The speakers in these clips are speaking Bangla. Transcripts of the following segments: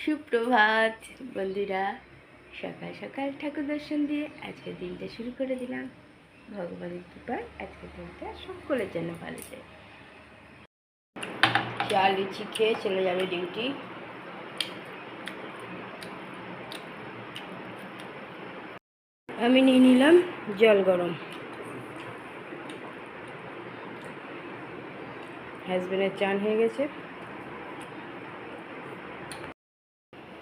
সুপ্রভাত বন্ধুরা, সকাল সকাল ঠাকুর দর্শন দিয়ে আজকের দিনটা শুরু করে দিলাম। ভগবানের কৃপায় আজকের দিনটা সকলের জন্য ভালো যায়। চা লুচি খেয়ে চলে যাবে ডিউটি। আমি নিয়ে নিলাম জল গরম। হাজবেন্ডের চান হয়ে গেছে,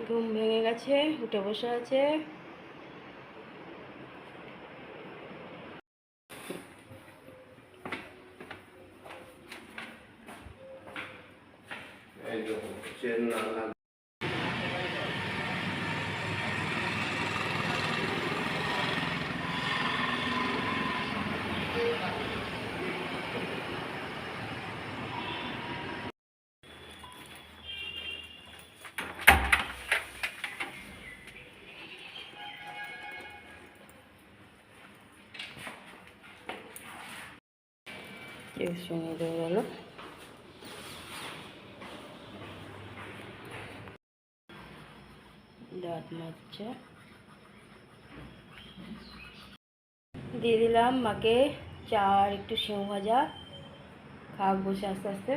ঘুম ভেঙে গেছে, উঠে বসে আছে। টিউশনে দিয়ে গেল। দাঁত মাজছে। দিয়ে দিলাম মাকে চা আর একটু সেউ ভাজা। খাওয়া বসে আস্তে আস্তে।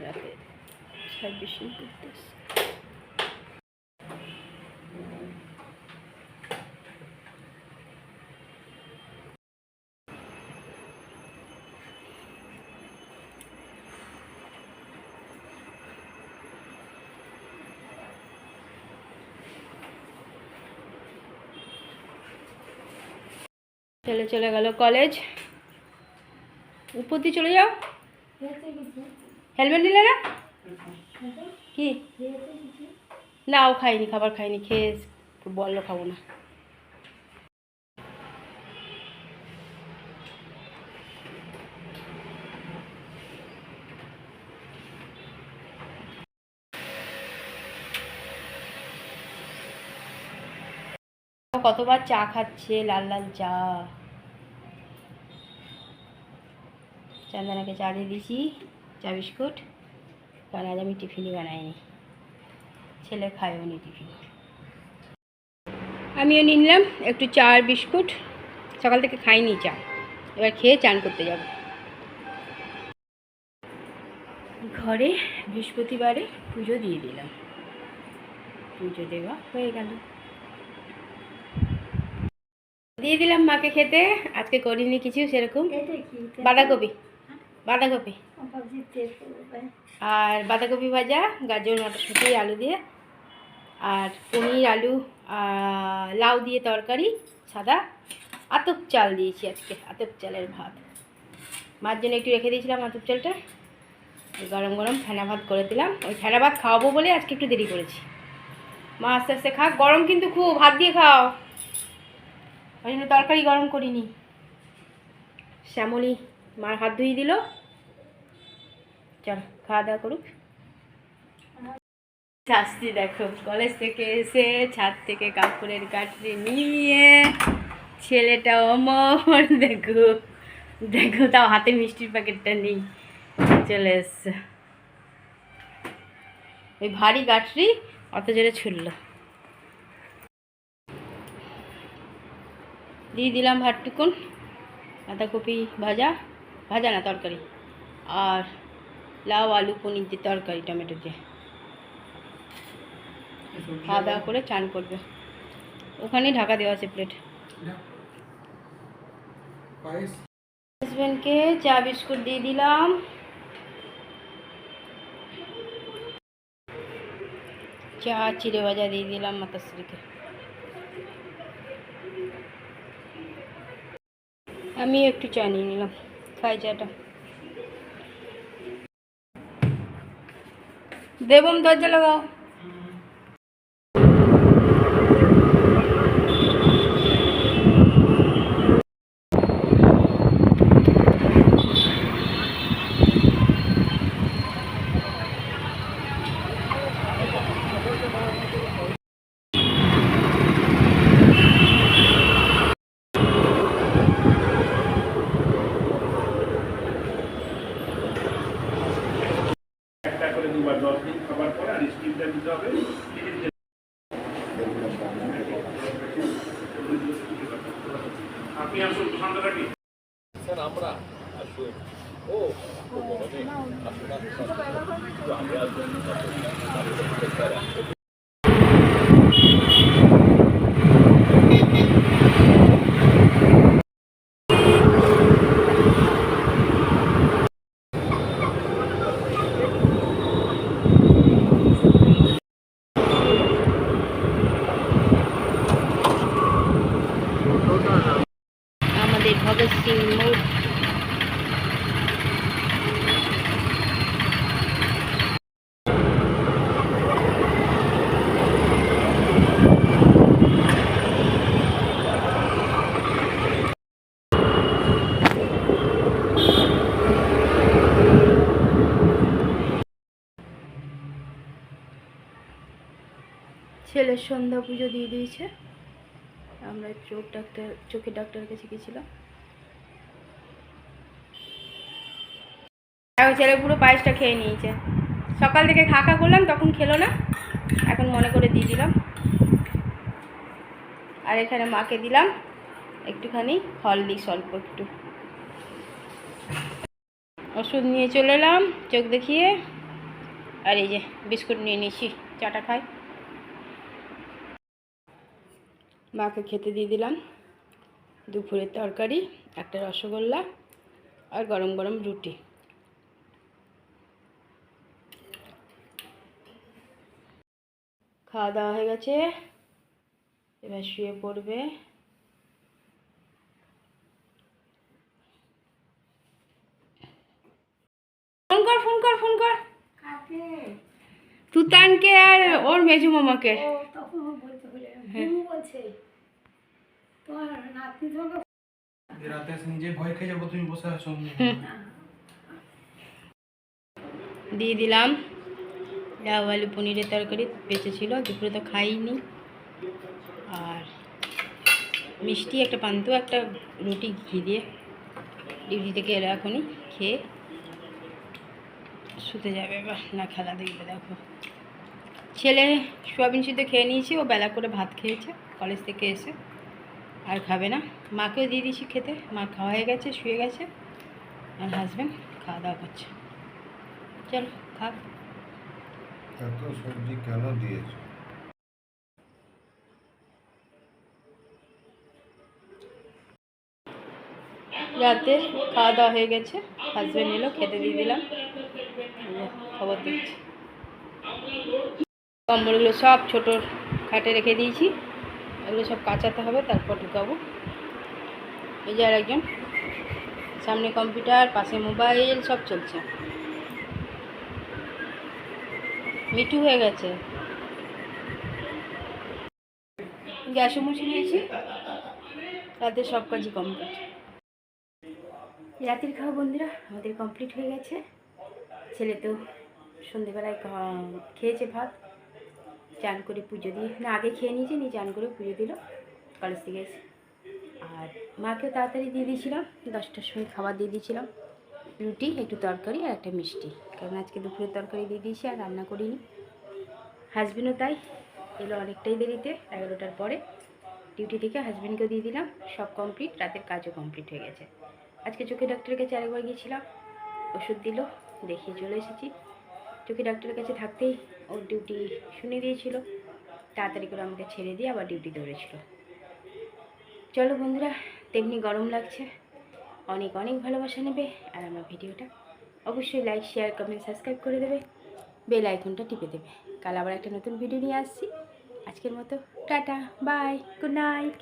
রাতে সার্ভিসিং করতেছে। ছেলে চলে গেল কলেজ। উপর দিয়ে চলে যাও। হেলমেট নিলে না? কি না, ও খাইনি, খাবার খাইনি। খেয়ে বললো খাবো না। কতবার চা খাচ্ছে, লাল লাল চা। চন্দনাকে চা দিয়ে দিয়েছি, চা বিস্কুট, কারণ আজ আমি টিফিনই বানাইনি। ছেলে খায়ও নি টিফিন। আমিও নিলাম একটু চা আর বিস্কুট। সকাল থেকে খাইনি চা, এবার খেয়ে চান করতে যাব। ঘরে বৃহস্পতিবারে পুজো দিয়ে দিলাম। পুজো দেওয়া হয়ে গেল। দিয়ে দিলাম মাকে খেতে। আজকে করিনি কিছু সেরকম। বাঁধাকপি বাঁধাকপি আর বাঁধাকপি ভাজা, গাজর মটরশুঁটি আলু দিয়ে, আর পনির আলু লাউ দিয়ে তরকারি সাদা। আতপ চাল দিয়েছি আজকে, আতপ চালের ভাত। মার জন্য একটু রেখে দিয়েছিলাম আতপ চালটা। গরম গরম ফেনা ভাত করে দিলাম। ওই ফেনা ভাত খাওয়াবো বলে আজকে একটু দেরি করেছি। মা আস্তে আস্তে খা, গরম কিন্তু খুব, হাত দিয়ে খাও। ওই জন্য তরকারি গরম করিনি। শ্যামলী মার হাত ধুয়ে দিল। চল খাওয়া দাওয়া করুক। শাস্তি দেখো, কলেজ থেকে এসে ছাদ থেকে কাপড়ের গাঁটরি নিয়ে ছেলেটা অমর। দেখো দেখো, তাও হাতে মিষ্টির প্যাকেটটা নেই, চলে এসছে। ওই ভারী গাঁটরি অত জোরে ছুটল। দিয়ে দিলাম ভাতটুকুন, বাঁধাকপি ভাজা, ভাজা না তরকারি, আর লাউ আলু পনির দিয়ে তরকারি টমেটো দিয়ে। খাওয়া দাওয়া করে চান করবে। ওখানেই ঢাকা দেওয়া আছে প্লেট। হাজবেন্ডকে চা বিস্কুট দিয়ে দিলাম। চা চিড়ে ভাজা দিয়ে দিলাম মাতাশ্রীকে। আমি একটু চা নিয়ে নিলাম, খাই চাটা। দেবম দরজা লাগাও। স্যার আমরা আসুন ও গরমে আমাদের ভগৎ সিং মোড়। ছেলের সন্ধ্যা পুজো দিয়ে দিয়েছে। আমরা চোখের ডাক্তারের কাছে গেছিলাম। এখন ছেলে পুরো পায়েসটা খেয়ে নিয়েছে। সকাল থেকে খা করলাম, তখন খেলো না, এখন মনে করে দিয়ে দিলাম। আর এখানে মাকে দিলাম একটুখানি হরলিক্স, অল্প একটু। ওষুধ নিয়ে চলে এলাম চোখ দেখিয়ে। আর এই যে বিস্কুট নিয়ে নিয়েছি, চাটা খাই। মাকে খেতে দিয়ে দিলাম দুপুরের তরকারি, একটা রসগোল্লা আর গরম গরম রুটি। খাওয়া দাওয়া হয়ে গেছে, এবার শুয়ে পড়বে। ফোন কর তুতানকে আর ওর মেজু মামাকে। দিয়ে দিলাম লাউ আলু পনিরের তরকারি বেঁচে ছিল, দুপুরে তো খাইনি। আর মিষ্টি, একটা পান্তুয়া, একটা রুটি ঘি দিয়ে। ডিউটি থেকে এরা এখনই খেয়ে শুতে যাবে, এবার না খেলা দেখবে। দেখো ছেলে সোয়াবিন সিদ্ধ খেয়ে নিয়েছি, ও বেলা করে ভাত খেয়েছে কলেজ থেকে এসে, আর খাবে না। মাকেও দিয়ে দিয়েছি খেতে, মা খাওয়া হয়ে গেছে, শুয়ে গেছে। আর হাজব্যান্ড খাওয়া দাওয়া করছে। চলো খা। এত সবজি কেন দিয়েছো? রাতে খাওয়া দাওয়া হয়ে গেছে, হাজব্যান্ড এলো, খেতে দিয়ে দিলাম। খবর দিচ্ছি। কম্বলগুলো সব ছোটোর খাটে রেখে দিয়েছি, এগুলো সব কাচাতে হবে, তারপর ঢুকাবো। এই যে আর একজন, সামনে কম্পিউটার, পাশে মোবাইল, সব চলছে। মিঠু হয়ে গেছে। গ্যাসও মুছে নিয়েছি, রাতে সব কাজই কমপ্লিট। রাতের খাওয়া বন্ধুরা আমাদের কমপ্লিট হয়ে গেছে। ছেলে তো সন্ধেবেলায় খেয়েছে ভাত, চান করে পুজো দিয়ে, না আগে খেয়ে নিয়েছে, নিয়ে চান করে পুজো দিল কলেজ থেকে এসে। আর মাকেও তাড়াতাড়ি দিয়ে দিয়েছিলাম, 10টার সময় খাবার দিয়ে দিয়েছিলাম, রুটি, একটু তরকারি আর একটা মিষ্টি, কারণ আজকে দুপুরের তরকারি দিয়ে দিয়েছি, আর রান্না করিনি। হাজব্যান্ডও তাই এলো অনেকটাই দেরিতে, 11টার পরে ডিউটি থেকে। হাজব্যান্ডকেও দিয়ে দিলাম, সব কমপ্লিট, রাতের কাজও কমপ্লিট হয়ে গেছে। আজকে চোখের ডাক্তারের কাছে আরেকবার গিয়েছিলাম, ওষুধ দিল, দেখিয়ে চলে এসেছি। চোখের ডাক্তারের কাছে থাকতেই ওর ডিউটি শুনে দিয়েছিল, তাড়াতাড়ি করে আমাকে ছেড়ে দিয়ে আবার ডিউটি দৌড়েছিল। চলো বন্ধুরা, তেমনি গরম লাগছে, অনেক অনেক ভালোবাসা নেবে, আর আমার ভিডিওটা অবশ্যই লাইক, শেয়ার, কমেন্ট, সাবস্ক্রাইব করে দেবে, বেল আইকনটা টিপে দেবে। কাল আবার একটা নতুন ভিডিও নিয়ে আসছি। আজকের মতো টাটা, বাই, গুড নাইট।